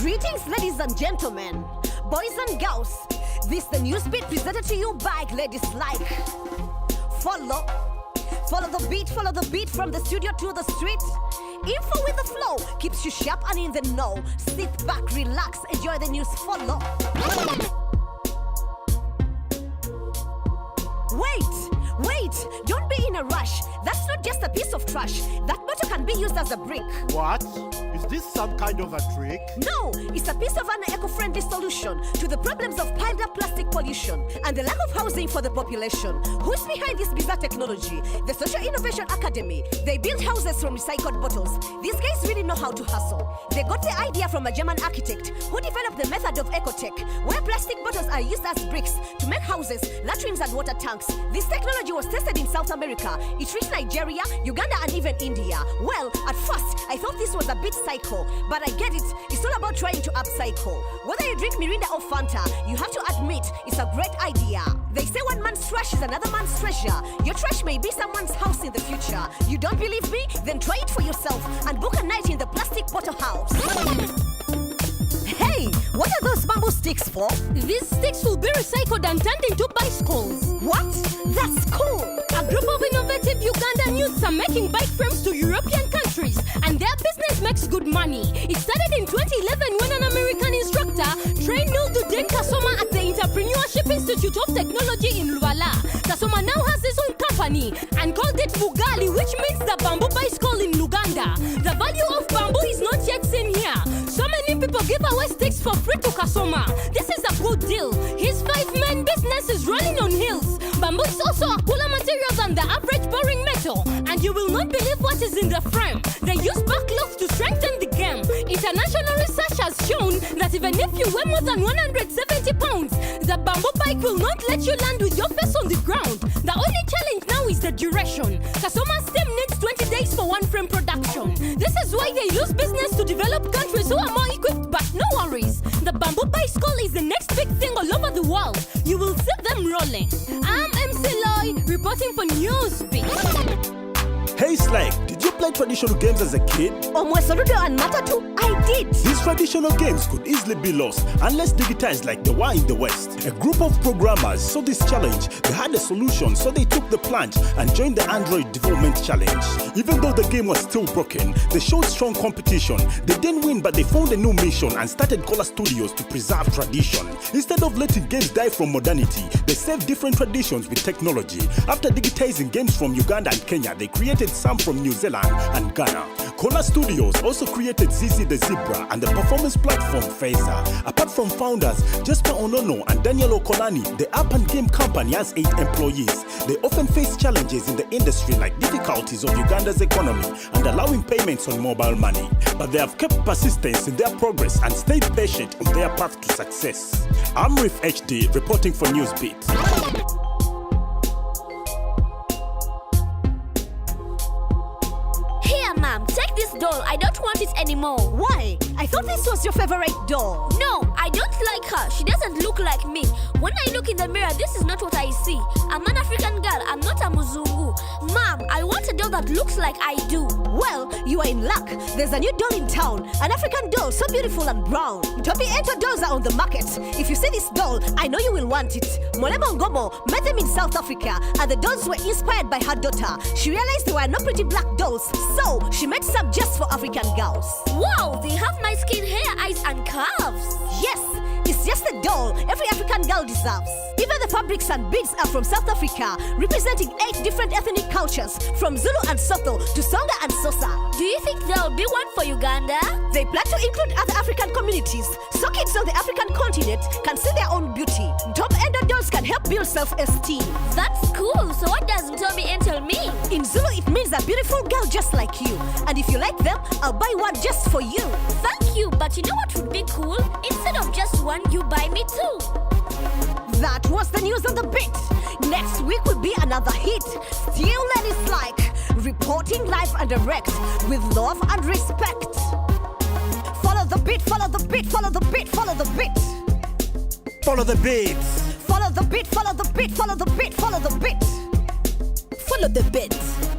Greetings, ladies and gentlemen, boys and girls. This the Newzbeat presented to you by Ladies Like. Follow the beat from the studio to the street. Info with the flow keeps you sharp and in the know. Sit back, relax, enjoy the news. Follow. Wait, don't be in a rush. That's not just a piece of trash. That bottle can be used as a brick. What? Is this some kind of a trick? No, it's a piece of an eco-friendly solution to the problems of piled up plastic pollution and the lack of housing for the population. Who's behind this bizarre technology? The Social Innovation Academy. They build houses from recycled bottles. These guys really know how to hustle. They got the idea from a German architect who developed the method of ecotech, where plastic bottles are used as bricks to make houses, latrines and water tanks. This technology was tested in South America. It reached Nigeria, Uganda and even India. Well, at first, I thought this was a bit psycho, but I get it. It's all about trying to upcycle. Whether you drink Mirinda or Fanta, you have to admit it's a great idea. They say one man's trash is another man's treasure. Your trash may be someone's house in the future. You don't believe me? Then try it for yourself and book a night in the plastic bottle house. Hey, what are those bamboo sticks for? These sticks will be recycled and turned into bicycles. What? That's cool! A group of innovative Ugandan youths are making bike frames to European countries, and their business makes good money. It started in 2011 when an American instructor trained Newzbeat Kasoma at the Entrepreneurship Institute of Technology in Luala. Kasoma now has his own company and called it Bugali, which means the bamboo bicycle in Luganda. The value of bamboo is not yet seen here. So many people give away sticks for free to Kasoma. This is a good deal. His 5-man business is running on hills. Bamboo is also a cooler material than the average boring metal, and you will not believe what is in the frame. They use backlogs to strengthen the game. International research has shown that even if you weigh more than 170 pounds, the bamboo bike will not let you land with your face on the ground. The only challenge now is the duration. Kasoma's team needs 20 days for one frame production. This is why they lose business to developed countries who are more equipped, but no worries. The bamboo bicycle is the next big thing all over the world. You will see them rolling. I'm MC Loy, reporting for Newzbeat. Hey Slag, did you play traditional games as a kid? Omwesorudo and Matatu, I did. These traditional games could easily be lost unless digitized like they were in the West. A group of programmers saw this challenge. They had a solution, so they took the plunge and joined the Android Development Challenge. Even though the game was still broken, they showed strong competition. They didn't win, but they found a new mission and started Cola Studios to preserve tradition. Instead of letting games die from modernity, they saved different traditions with technology. After digitizing games from Uganda and Kenya, they created some from New Zealand and Ghana. Cola Studios also created Zizi the Zebra and the performance platform Phaser. Apart from founders Jasper Onono and Daniel Okolani, the app and game company has 8 employees. They often face challenges in the industry like difficulties of Uganda's economy and allowing payments on mobile money. But they have kept persistence in their progress and stayed patient on their path to success. I'm Riff HD reporting for Newzbeat. Mom, take this doll. I don't want it anymore. Why? I thought this was your favorite doll. No, I don't like her. She doesn't look like me. When I look in the mirror, this is not what I see. I'm an African girl. I'm not a Muzungu. Mom, I want a doll that looks like I do. Well, you are in luck. There's a new doll in town. An African doll, so beautiful and brown. Topi Enter dolls are on the market. If you see this doll, I know you will want it. Molemo Ngomo met them in South Africa, and the dolls were inspired by her daughter. She realized there were no pretty black dolls, so she made some just for African girls. Wow, they have nice skin, hair, eyes, and curves. Yes, it's just a doll every African girl deserves. Even the fabrics and beads are from South Africa, representing 8 different ethnic cultures, from Zulu and Sotho to Songa and Sosa. Do you think there'll be one for Uganda? They plan to include other African communities, so kids on the African continent can see their own beauty. Top Ender dolls can help build self-esteem. That's cool. So what does Tobi Enter mean? In Zulu, it means a beautiful girl just like you. And if you like them, I'll buy one just for you. Thank you, but you know what would be cool? Instead of just one, you buy me 2. That was the news on the beat. Next week will be another hit. Still Ladies Like, reporting live and direct with love and respect. Follow the beat, follow the beat, follow the beat, follow the beat. Follow the beats. Follow the beat, follow the beat, follow the beat, follow the beat. follow the beat.